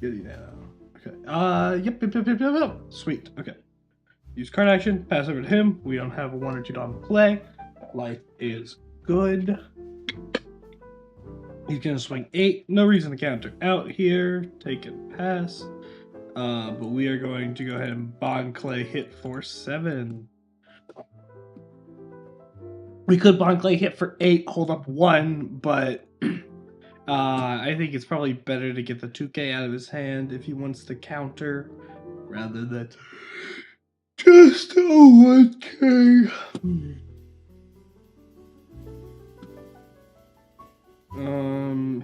Giddy now. Okay. Yep. Sweet. Okay. Use card action. Pass over to him. We don't have a 1 or 2 on play. Life is good. He's gonna swing 8. No reason to counter out here. Take and pass. But we are going to go ahead and Bond Clay hit for 7. We could Bond Clay hit for 8, hold up 1, but I think it's probably better to get the 2K out of his hand if he wants to counter rather than just a 1K.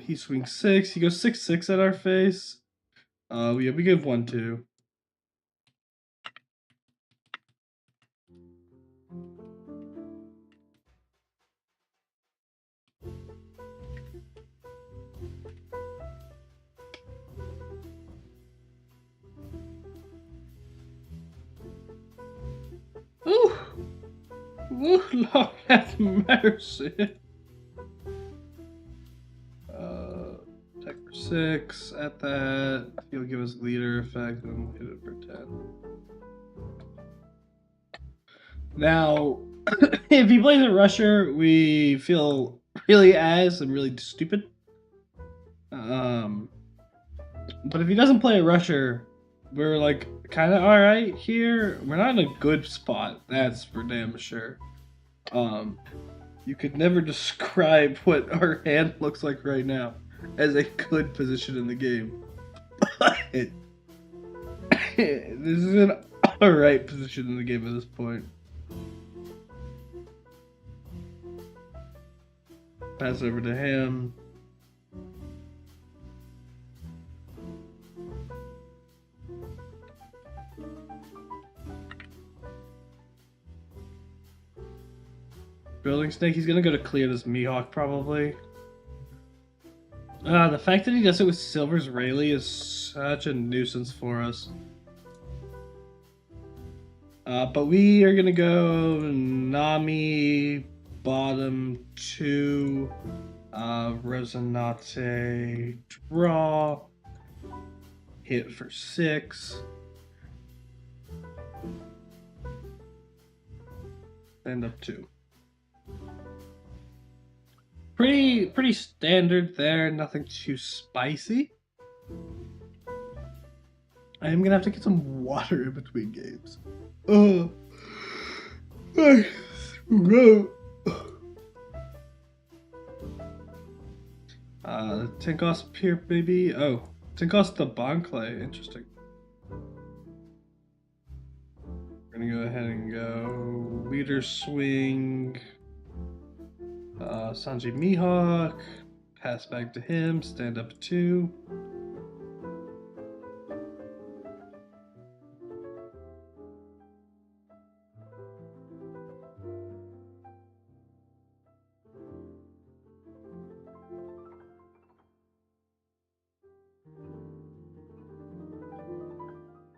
He swings 6. He goes 6/6 at our face. We give 1/2. Ooh! Ooh, Lord have mercy. Attack for 6. At that, he'll give us leader effect and we'll hit it for 10. Now, if he plays a rusher, we feel really ass and really stupid. But if he doesn't play a rusher, we're like kind of all right here. We're not in a good spot, that's for damn sure. You could never describe what our hand looks like right now as a good position in the game. This is an alright position in the game at this point. Pass over to him. Building Snake, he's gonna go to clear this Mihawk probably. The fact that he does it with Silver's Rayleigh is such a nuisance for us. But we are gonna go Nami, bottom 2, Resonate, draw, hit for 6. End up 2. Pretty standard there, nothing too spicy. I am gonna have to get some water in between games. Oh, my throat. 10 cost here, maybe. Oh, 10 cost the Bond Clay. Interesting. We're gonna go ahead and go leader swing. Sanji Mihawk, pass back to him, stand up 2.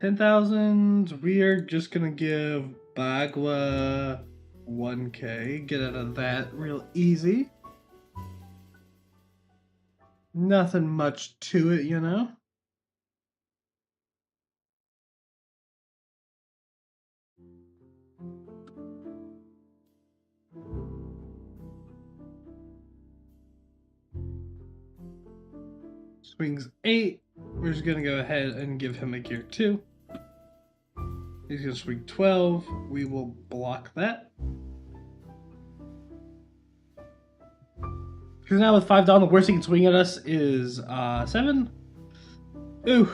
$10,000. We are just gonna give Bagua 1K. Get out of that real easy. Nothing much to it, you know? Swings 8. We're just gonna go ahead and give him a gear 2. He's gonna swing 12. We will block that. Because now with 5 down, the worst he can swing at us is 7. Ooh.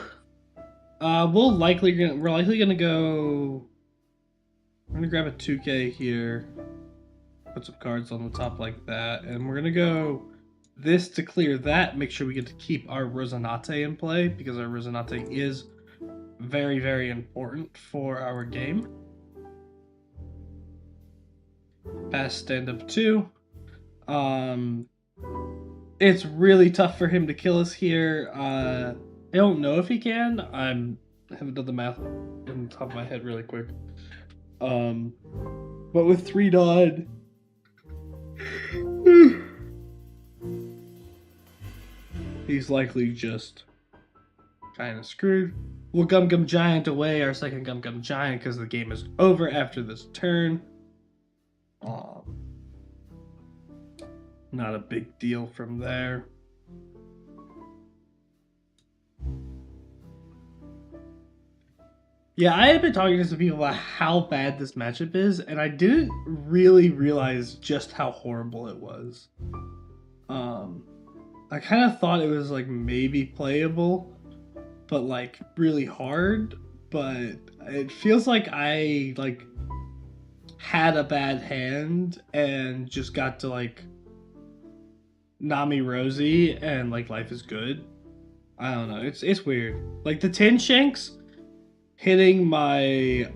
We're likely gonna go. We're gonna grab a 2K here. Put some cards on the top like that, and we're gonna go this to clear that. Make sure we get to keep our Rosinante in play because our Rosinante is very, very important for our game. Pass stand up 2. It's really tough for him to kill us here. I don't know if he can. I haven't done the math in the top of my head really quick. But with 3 Nod, he's likely just kind of screwed. We'll Gum Gum Giant away our second Gum Gum Giant because the game is over after this turn. Not a big deal from there. Yeah, I have been talking to some people about how bad this matchup is, and I didn't really realize just how horrible it was. I kind of thought it was like maybe playable, but like really hard. But it feels like I like had a bad hand and just got to like Nami Rosie and like life is good. I don't know. It's weird. Like the Tin Shanks hitting my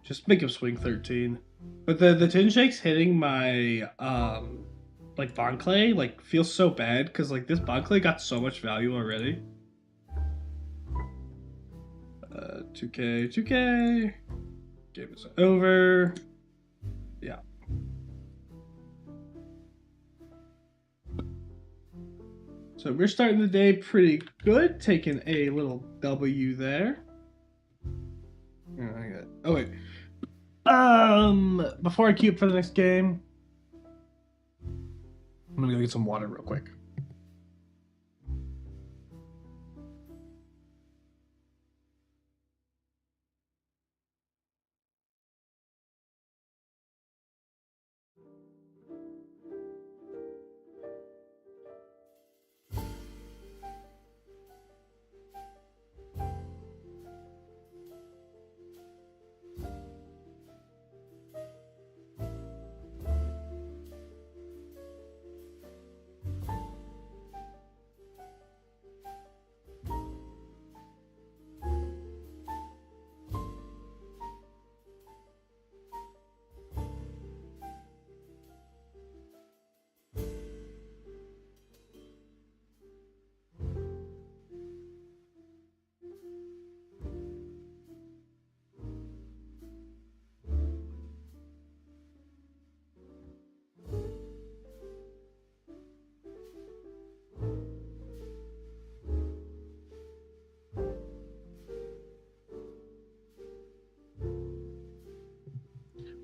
just make him swing 13. But the Tin Shanks hitting my like Bon Clay like feels so bad because like this Bon Clay got so much value already. 2K. Game is over. Yeah. So we're starting the day pretty good, taking a little W there. Oh wait. Before I queue up for the next game, I'm gonna go get some water real quick.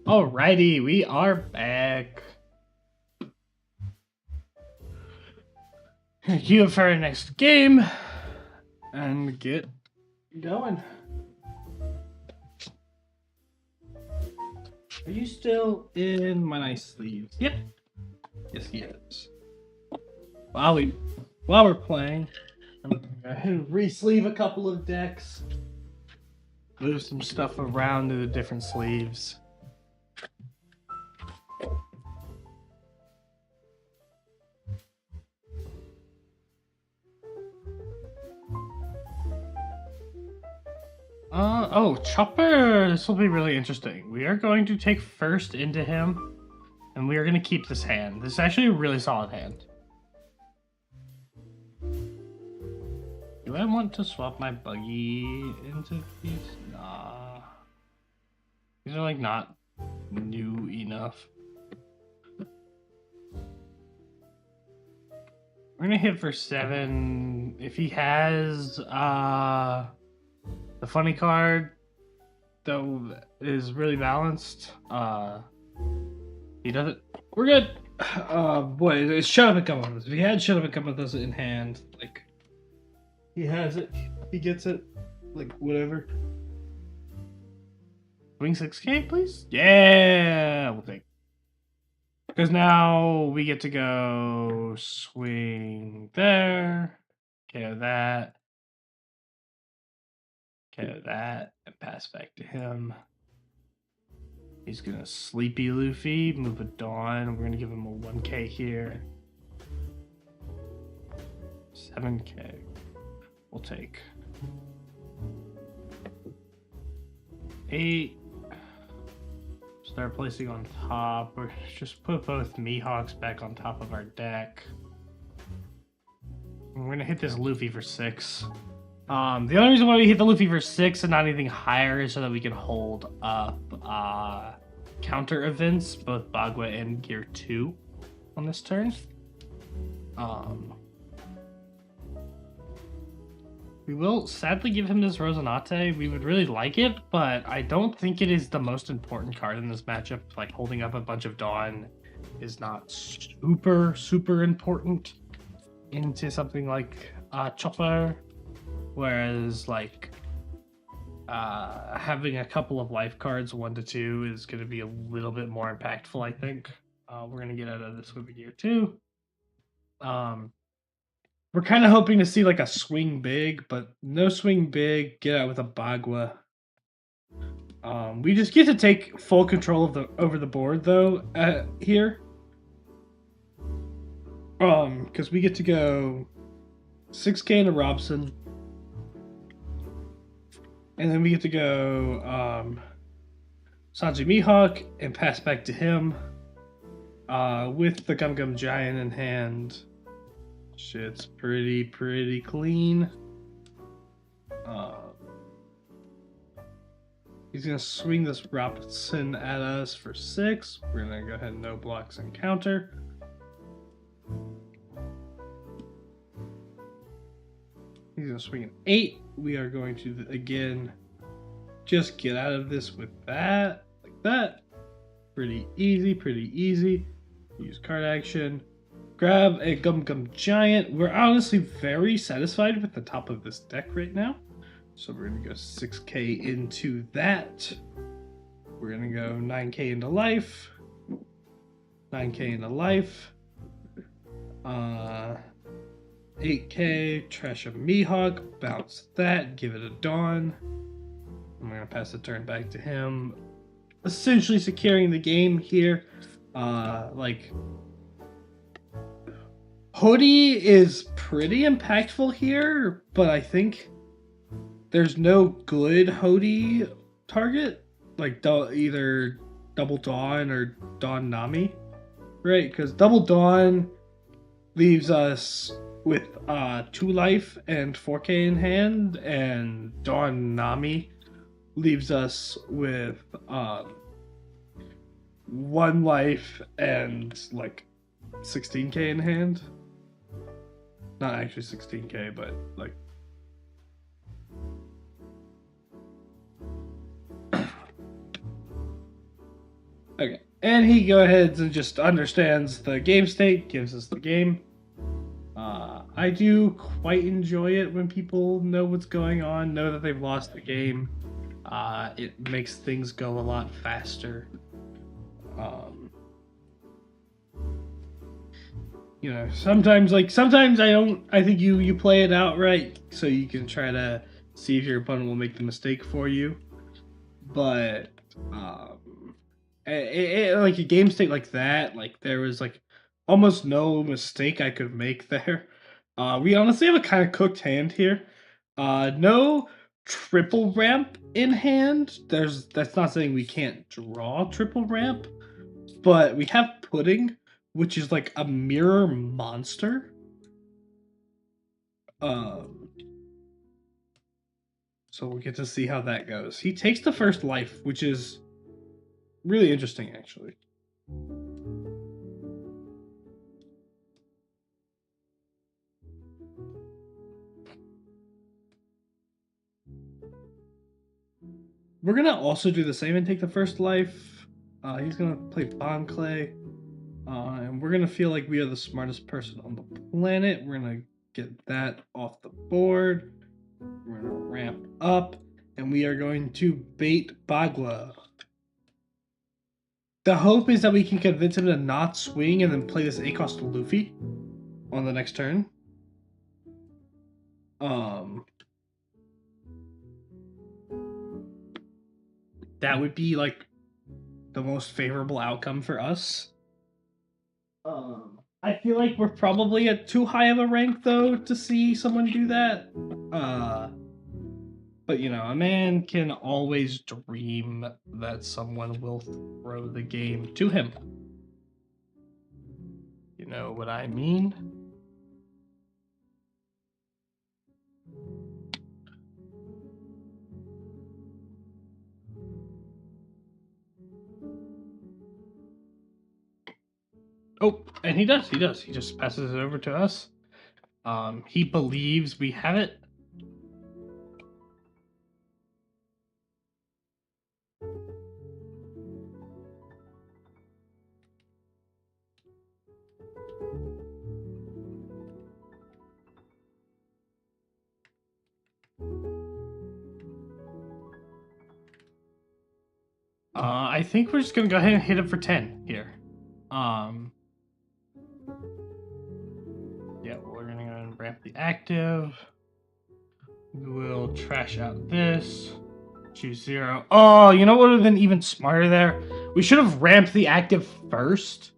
Alrighty, we are back. Queue up for our next game and get going. Are you still in my nice sleeves? Yep. Yes, he is. While we're playing, I'm gonna go ahead and re-sleeve a couple of decks. Move some stuff around to the different sleeves. Oh, Chopper! This will be really interesting. We are going to take first into him, and we are going to keep this hand. This is actually a really solid hand. Do I want to swap my buggy into these? Nah. These are like not new enough. We're gonna hit for 7. If he has the funny card though is really balanced, he doesn't. We're good. Boy, it's Shut Up and Come With Us. If he had Shut Up and Come With Us in hand, like he has it, he gets it, like whatever. Swing 6K, please? Yeah, we'll take. Because now we get to go swing there. KO that. KO that. And pass back to him. He's going to sleepy Luffy. Move a Dawn. We're going to give him a 1K here. 7K. We'll take. 8. Start placing on top. Or just put both Mihawks back on top of our deck. We're gonna hit this Luffy for 6. The only reason why we hit the Luffy for 6 and not anything higher is so that we can hold up counter events, both Bagua and Gear 2 on this turn. We will sadly give him this Rosinante. We would really like it, but I don't think it is the most important card in this matchup. Like, holding up a bunch of Dawn is not super important into something like Chopper. Whereas, like, having a couple of life cards, 1 to 2, is going to be a little bit more impactful, I think. We're going to get out of this with Gear 2. We're kind of hoping to see like a swing big, but no swing big. Get out with a Bagua. We just get to take full control of over the board though here. Because we get to go 6K into Robson, and then we get to go Sanji Mihawk and pass back to him with the Gum Gum Giant in hand. Shit's pretty clean. He's gonna swing this Robinson at us for 6. We're gonna go ahead and no blocks and counter. He's gonna swing an 8. We are going to again just get out of this with that, like that. Pretty easy. Use card action. Grab a Gum Gum Giant. We're honestly very satisfied with the top of this deck right now. So we're going to go 6K into that. We're going to go 9K into life. 9K into life. 8K, trash a Mihawk, bounce that, give it a Dawn. I'm going to pass the turn back to him. Essentially securing the game here. Like... Hoodie is pretty impactful here, but I think there's no good Hoodie target, like either Double Dawn or Dawn Nami, right? Because Double Dawn leaves us with 2 life and 4K in hand, and Dawn Nami leaves us with 1 life and like 16K in hand. Not actually 16K, but like... Okay, and he goes ahead and just understands the game state, gives us the game. I do quite enjoy it when people know what's going on, know that they've lost the game. It makes things go a lot faster. You know, sometimes I think you play it out right so you can try to see if your opponent will make the mistake for you. But like a game state like that, like there was like almost no mistake I could make there. We honestly have a kind of cooked hand here. No triple ramp in hand. That's not saying we can't draw triple ramp, but we have pudding, which is like a mirror monster. So we'll get to see how that goes. He takes the first life, which is really interesting, actually. We're going to also do the same and take the first life. He's going to play Bond Clay. And we're going to feel like we are the smartest person on the planet. We're going to get that off the board. We're going to ramp up. And we are going to bait Bagua. The hope is that we can convince him to not swing and then play this ACOS to Luffy on the next turn. That would be like the most favorable outcome for us. I feel like we're probably at too high of a rank though to see someone do that. But you know, a man can always dream that someone will throw the game to him. You know what I mean? Oh, and he does. He just passes it over to us. He believes we have it. I think we're just gonna go ahead and hit it for 10 here. Yeah, we're gonna go ahead and ramp the active. We will trash out this. Choose 0. Oh, you know what would have been even smarter there? We should have ramped the active first.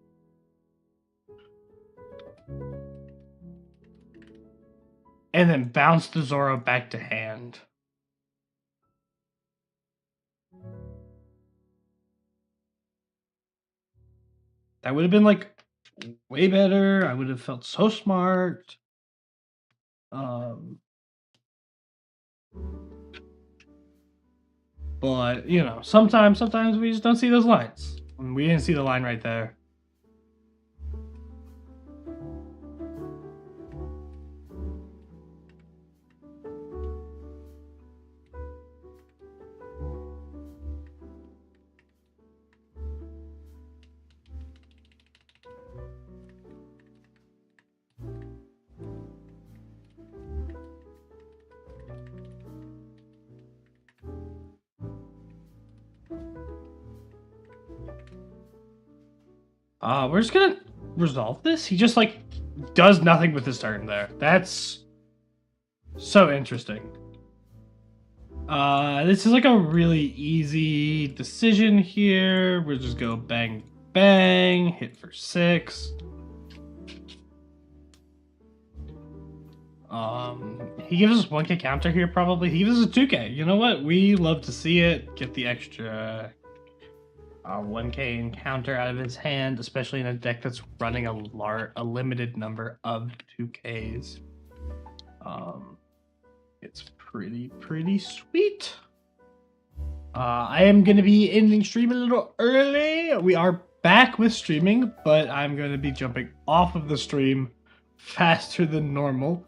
And then bounced the Zoro back to hand. That would have been like way better. I would have felt so smart. But you know, sometimes we just don't see those lines. And we didn't see the line right there. We're just gonna resolve this. He just like does nothing with his turn there. That's so interesting. This is like a really easy decision here. We'll just go bang bang, hit for 6. He gives us 1k counter here probably. He gives us a 2k. You know what? We love to see it. Get the extra 1k encounter out of his hand, especially in a deck that's running a limited number of 2ks. It's pretty sweet. I am going to be ending stream a little early. We are back with streaming, but I'm going to be jumping off of the stream faster than normal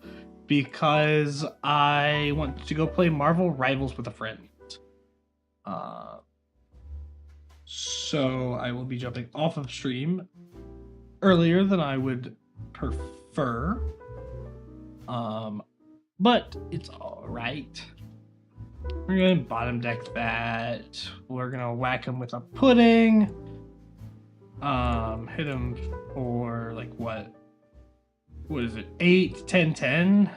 because I want to go play Marvel Rivals with a friend. So I will be jumping off of stream earlier than I would prefer. But it's all right. We're going to bottom deck that. We're going to whack him with a pudding. Hit him for like what? What is it? 8, 10, 10?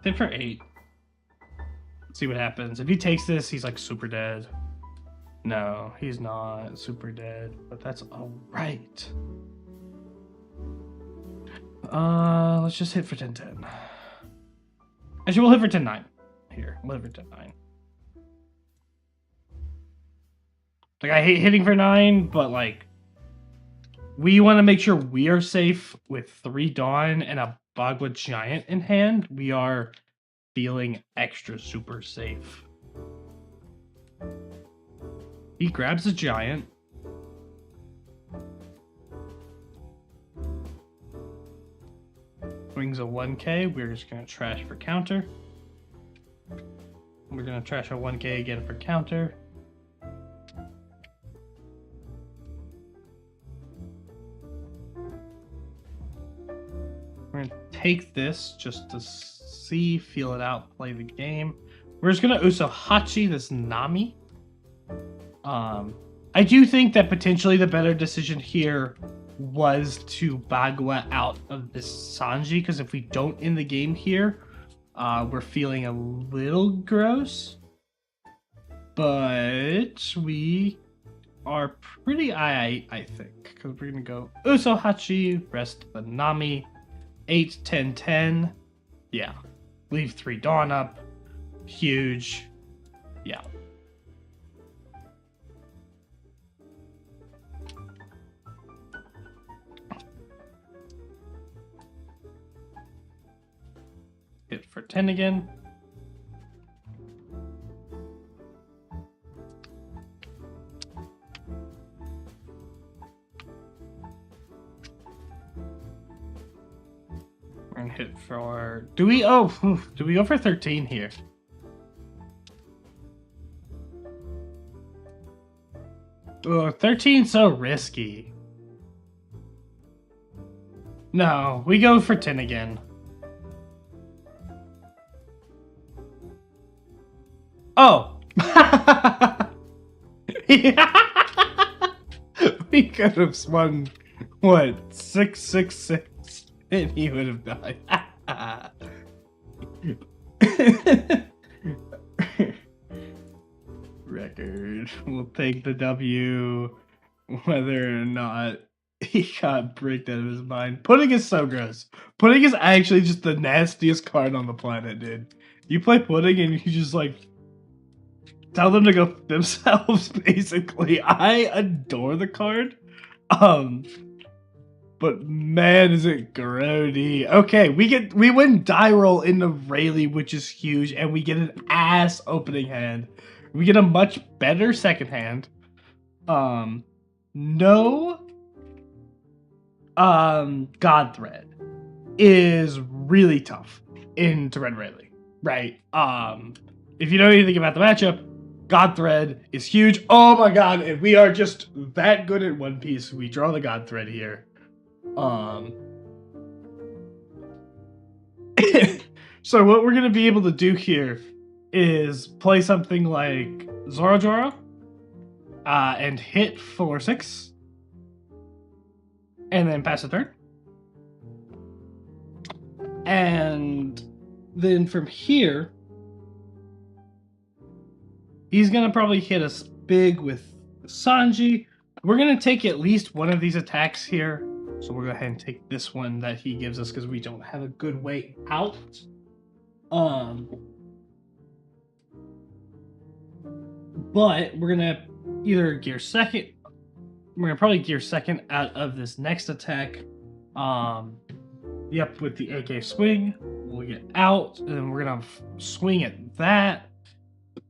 10 for 8. Let's see what happens. If he takes this, he's like super dead. No, he's not super dead, but that's all right. Let's just hit for 10-10. Actually, we'll hit for 10-9 here. We'll hit for 10-9. Like, I hate hitting for 9, but like, we want to make sure we are safe with 3 Dawn and a Bagua Giant in hand. We are feeling extra super safe. He grabs a Giant. Swings a 1k. We're just going to trash for counter. We're going to trash a 1k again for counter. We're going to take this just to see, feel it out, play the game. We're just gonna Usohachi this Nami. I do think that potentially the better decision here was to Bagua out of this Sanji, because if we don't end the game here, we're feeling a little gross. But we are pretty I think, because we're gonna go Usohachi, rest the Nami, 8, 10, 10. Yeah. Leave 3 Dawn up. Huge. Yeah. Hit for 10 again. And hit for... Do we go for 13 here? Oh, 13's so risky. No, we go for 10 again. Oh! We could have swung, what, 666, and he would have died. Record. We'll take the W, whether or not he got bricked out of his mind. Pudding is so gross. Pudding is actually just the nastiest card on the planet, dude. You play Pudding and you just like tell them to go f themselves, basically. I adore the card. But man, is it grody. Okay, we win die roll into Rayleigh, which is huge, and we get an ass opening hand. We get a much better second hand. No God Thread is really tough into Red Rayleigh, right? If you know anything about the matchup, God Thread is huge. Oh my god, if we are just that good at One Piece, we draw the God Thread here. So what we're gonna be able to do here is play something like Zoro Zoro, and hit for 6, and then pass a turn. And then from here, he's gonna probably hit us big with Sanji. We're gonna take at least one of these attacks here. So we'll go ahead and take this one that he gives us because we don't have a good way out. But we're gonna either gear second. We're gonna probably gear second out of this next attack. Yep, with the AK swing, we'll get out, and then we're gonna swing at that.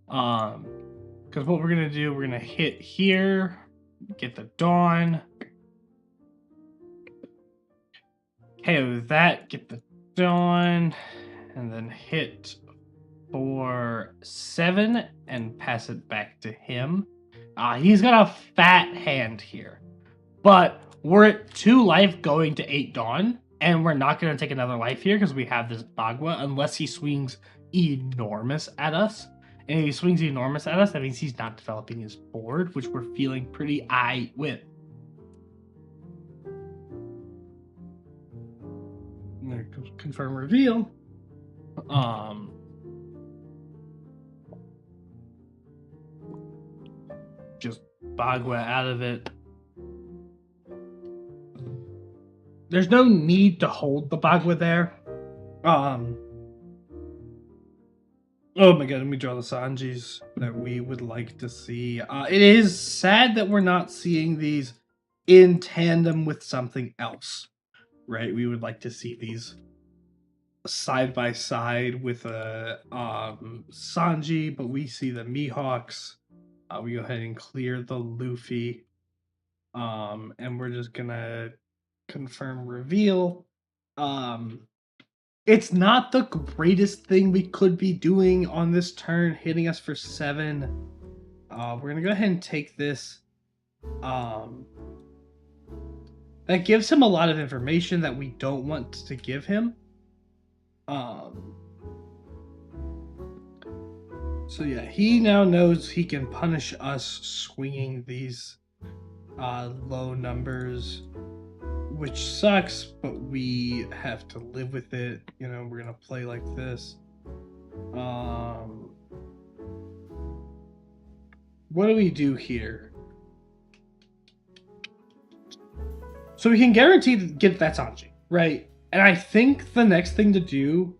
Because what we're gonna do, we're gonna hit here, get the Dawn. KO that, get the Dawn, and then hit for 7 and pass it back to him. He's got a fat hand here, but we're at 2 life going to 8 Dawn, and we're not going to take another life here because we have this Bagua unless he swings enormous at us. And if he swings enormous at us, that means he's not developing his board, which we're feeling pretty aight with. Confirm reveal. Just Bagua out of it. There's no need to hold the Bagua there. Oh my god, let me draw the Sanjis that we would like to see. It is sad that we're not seeing these in tandem with something else, right? We would like to see these side by side with a Sanji, but we see the Mihawks. We go ahead and clear the Luffy, and we're just gonna confirm reveal. It's not the greatest thing we could be doing on this turn, hitting us for 7. We're gonna go ahead and take this. That gives him a lot of information that we don't want to give him. So yeah, he now knows he can punish us swinging these low numbers, which sucks, but we have to live with it. You know, we're gonna play like this. What do we do here? So we can guarantee to get that Sanji, right? And I think the next thing to do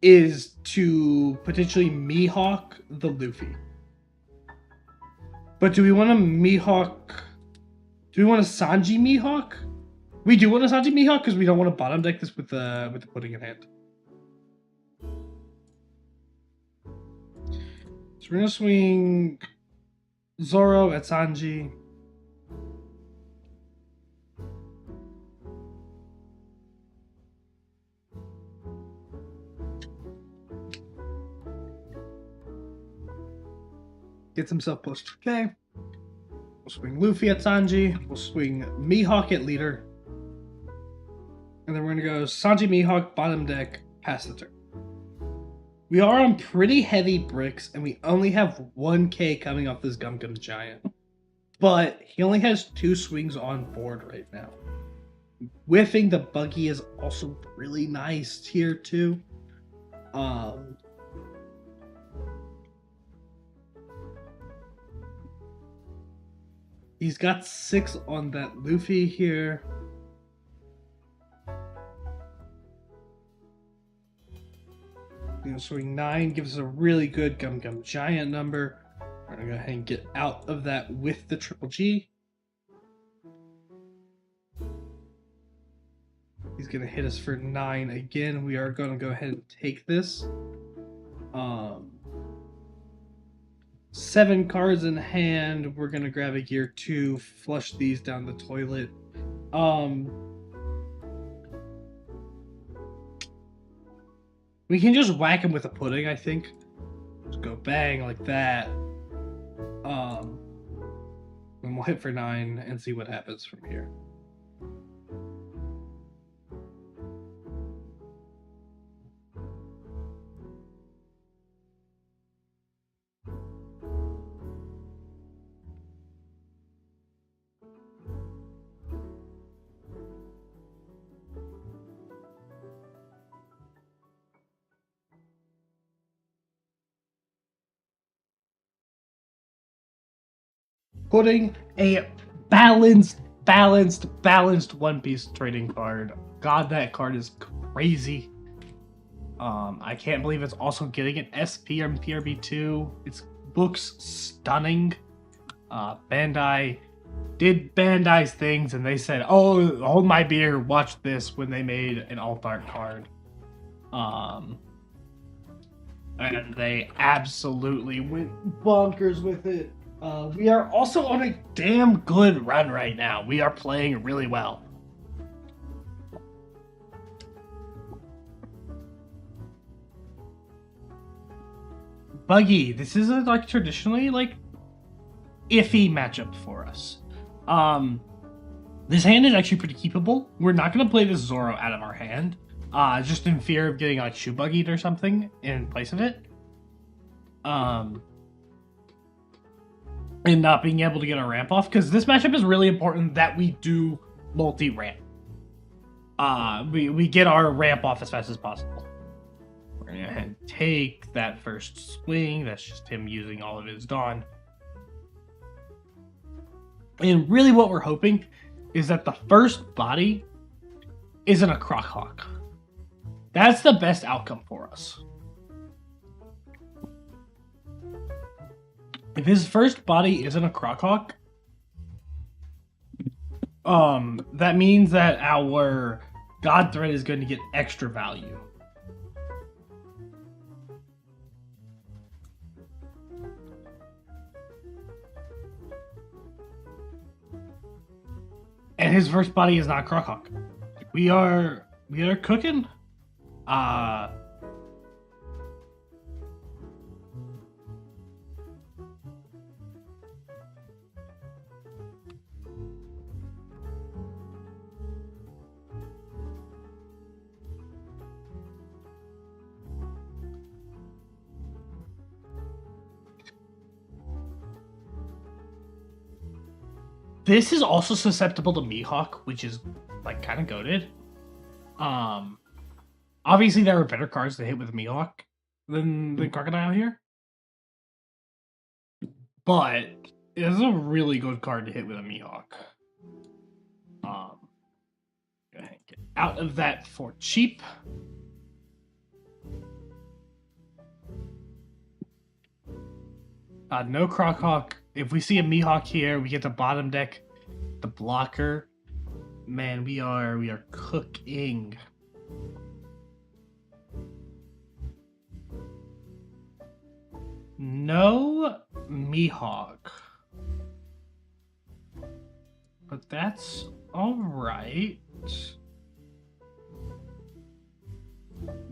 is to potentially Mihawk the Luffy. But do we want to Mihawk? Do we want a Sanji Mihawk? We do want a Sanji Mihawk because we don't want to bottom deck this with the pudding in hand. So we're gonna swing Zoro at Sanji. Gets himself plus 2k. We'll swing Luffy at Sanji. We'll swing Mihawk at leader. And then we're going to go Sanji Mihawk bottom deck, pass the turn. We are on pretty heavy bricks, and we only have 1k coming off this Gum Gum Giant. But he only has 2 swings on board right now. Whiffing the buggy is also really nice here too. He's got 6 on that Luffy here. You know, swing 9 gives us a really good Gum Gum Giant number. We're gonna go ahead and get out of that with the Triple G. He's gonna hit us for 9 again. We are gonna go ahead and take this. 7 cards in hand. We're gonna grab a gear 2, flush these down the toilet. We can just whack him with a pudding, I think. Just go bang like that. And we'll hit for 9 and see what happens from here. Putting a balanced One Piece trading card. God, that card is crazy. I can't believe it's also getting an SP and PRB2. Its looks stunning. Bandai did Bandai's things, and they said, "Oh, hold my beer, watch this," when they made an alt art card. And they absolutely went bonkers with it. We are also on a damn good run right now. We are playing really well. Buggy, this is a traditionally iffy matchup for us. This hand is actually pretty keepable. We're not gonna play this Zoro out of our hand, just in fear of getting shoe buggied or something in place of it. And not being able to get our ramp off, because this matchup is really important that we do multi-ramp. We get our ramp off as fast as possible. We're gonna go ahead and take that first swing. That's just him using all of his Dawn. And really what we're hoping is that the first body isn't a Croc Hawk. That's the best outcome for us. If his first body isn't a Croc Hawk, that means that our God Thread is going to get extra value. And his first body is not Croc Hawk. We are cooking. This is also susceptible to Mihawk, which is like kind of goated. Obviously there are better cards to hit with Mihawk than Crocodile here. But it is a really good card to hit with a Mihawk. Go ahead and get out of that for cheap. No Croc-Hawk. If we see a Mihawk here, we get the bottom deck, the blocker. Man, we are cooking. No Mihawk. But that's alright.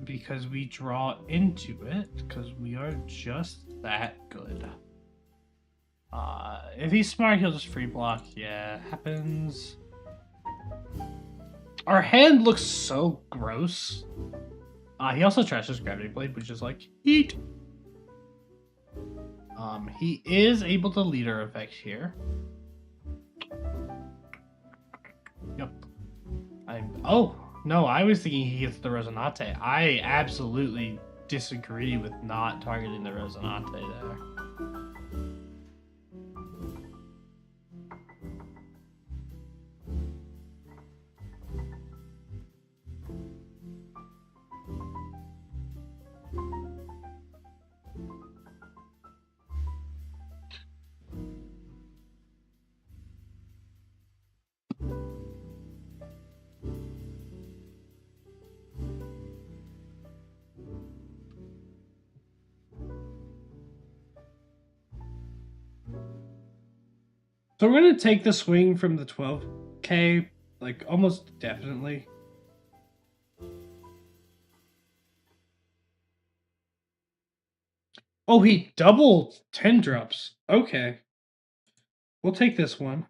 Because we draw into it, because we are just that good. If he's smart, he'll just free block. Yeah, happens. Our hand looks so gross. He also trashes Gravity Blade, which is like, eat. He is able to leader effect here. Yep. Oh, no, I was thinking he gets the Resonate. I absolutely disagree with not targeting the Resonate there. So we're gonna take the swing from the 12k, like almost definitely. Oh, he doubled 10 drops. Okay. We'll take this one.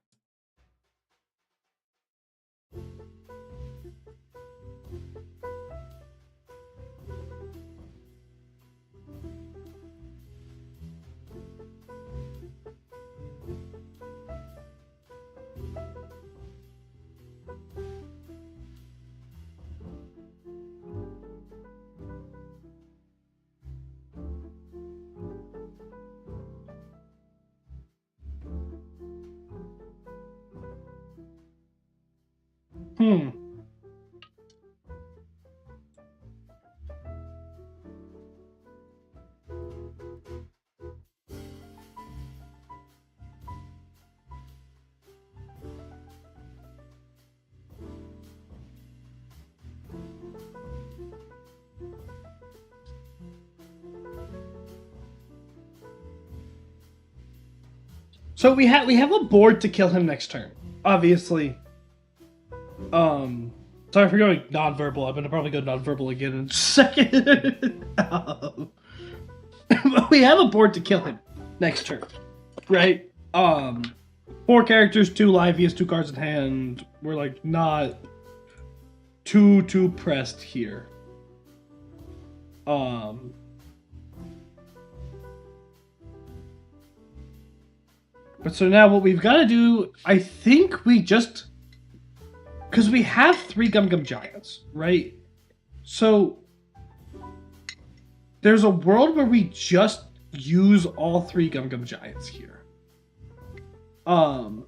So we have a board to kill him next turn. Obviously. Sorry for going non-verbal. I'm gonna probably go non-verbal again in a second. But we have a board to kill him next turn, right? 4 characters, 2 life. He has 2 cards in hand. We're like not too pressed here. But so now what we've got to do, I think we just... Because we have 3 Gum Gum Giants, right? So there's a world where we just use all 3 Gum Gum Giants here. And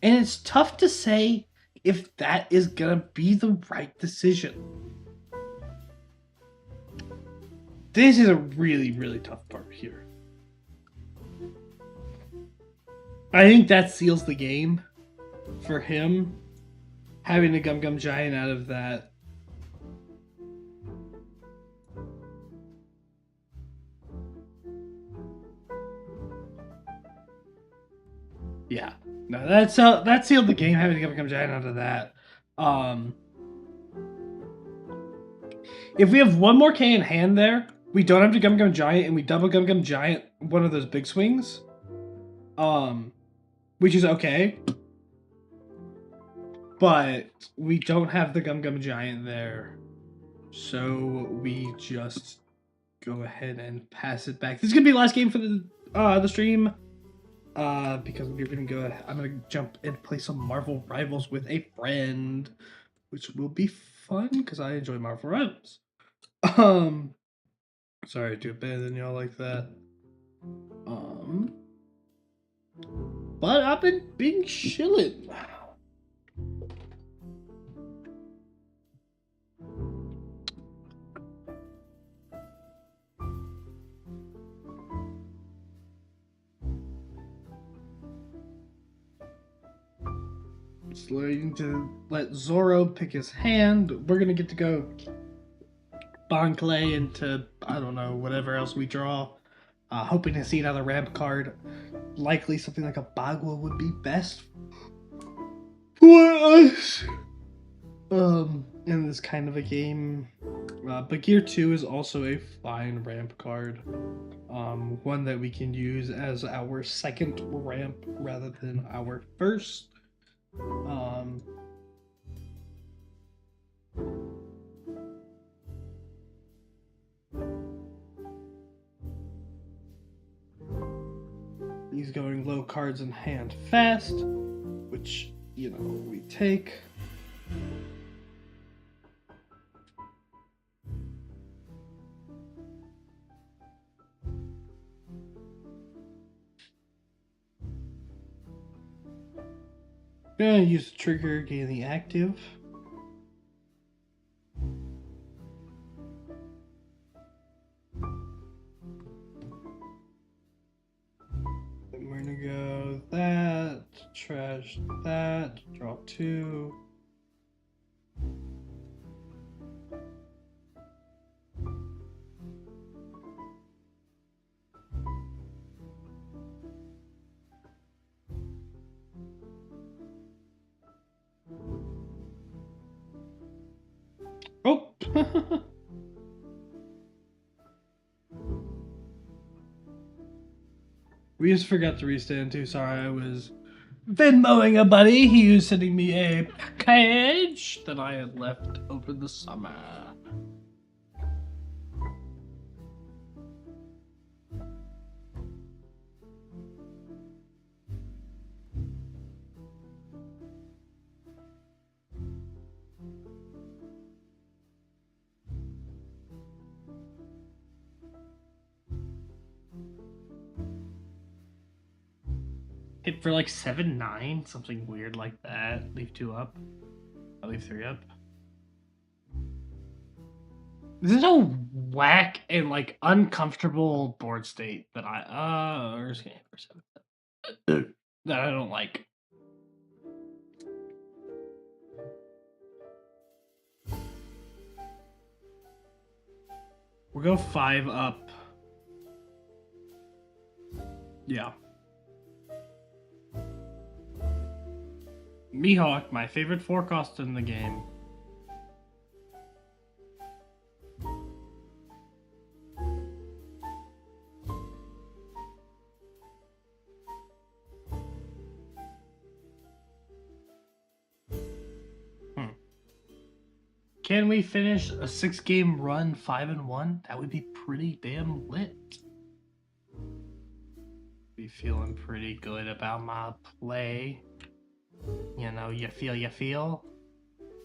it's tough to say if that is gonna be the right decision. This is a really tough part here. I think that seals the game for him, having a Gum Gum Giant out of that. Yeah, no, that sealed the game, having a Gum Gum Giant out of that. If we have 1 more K in hand there, we don't have to Gum Gum Giant, and we double Gum Gum Giant one of those big swings. Which is okay. But we don't have the Gum Gum Giant there. So we just go ahead and pass it back. This is going to be the last game for the stream. Because we're gonna go. I'm gonna jump and play some Marvel Rivals with a friend, which will be fun because I enjoy Marvel Rivals. Um, sorry to abandon y'all like that. But I've been being chillin'. Just waiting to let Zoro pick his hand. We're gonna get to go Bon Clay into, I don't know, whatever else we draw. Hoping to see another ramp card. Likely something like a Bagua would be best for us. In this kind of a game. But Gear 2 is also a fine ramp card. One that we can use as our second ramp rather than our first. He's going low cards in hand fast, which, you know, we take. Gonna use the trigger, gain the active. Then we're gonna go that, trash that, draw 2. Oh! We just forgot to restand too. Sorry, I was Venmoing a buddy. He was sending me a package that I had left over the summer. Hit for like 7-9, something weird like that. Leave 2 up. I leave 3 up. This is a whack and like uncomfortable board state that we're just gonna hit for 7. That I don't like. We'll go 5 up. Yeah. Mihawk, my favorite 4-cost in the game. Can we finish a 6-game run 5-1? That would be pretty damn lit. Be feeling pretty good about my play. You know, you feel.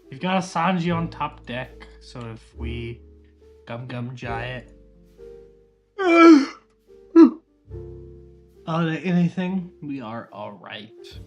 We've got a Sanji on top deck, so if we gum giant out of anything, we are alright.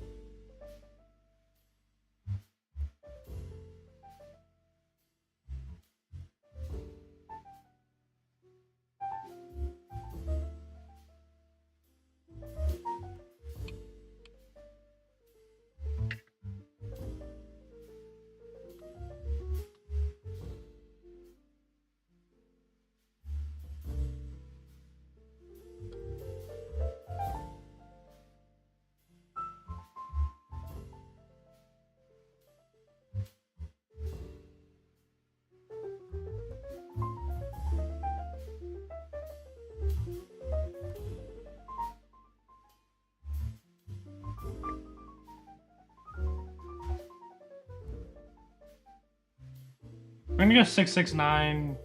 We're gonna go 669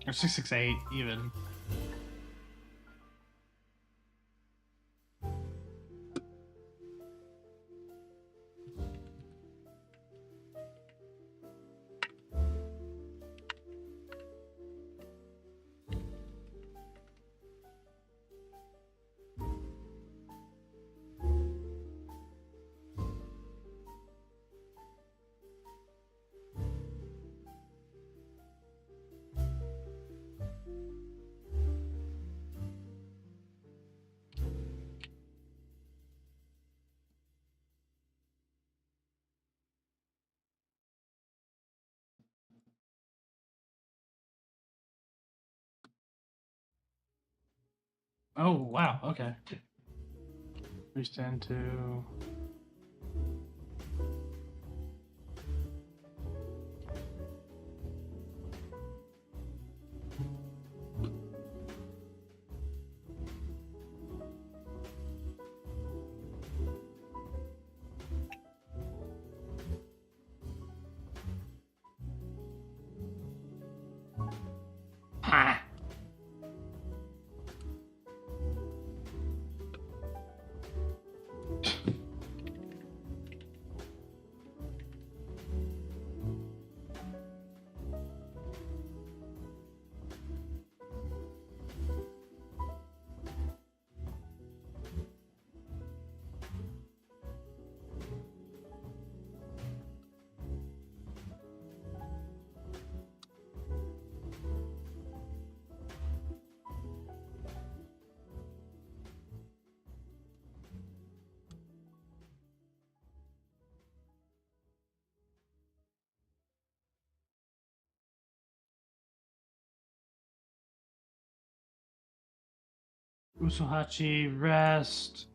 or 668 even. Oh, wow, okay. We stand to... Ha! Usuhachi, rest,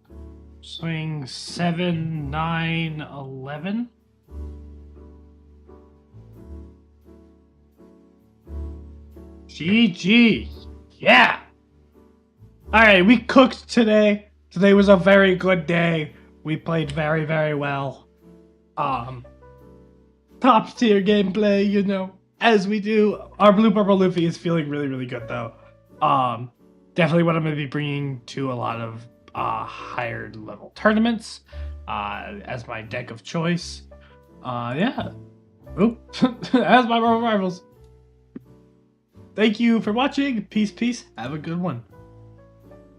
swing 7, 9, 11. GG. Yeah. All right, we cooked today. Today was a very good day. We played very, very well. Top tier gameplay, you know, as we do. Our Blue Purple Luffy is feeling really, really good though. Definitely what I'm going to be bringing to a lot of higher level tournaments as my deck of choice. Yeah. Oop. As my Marvel Rivals. Thank you for watching. Peace, peace. Have a good one.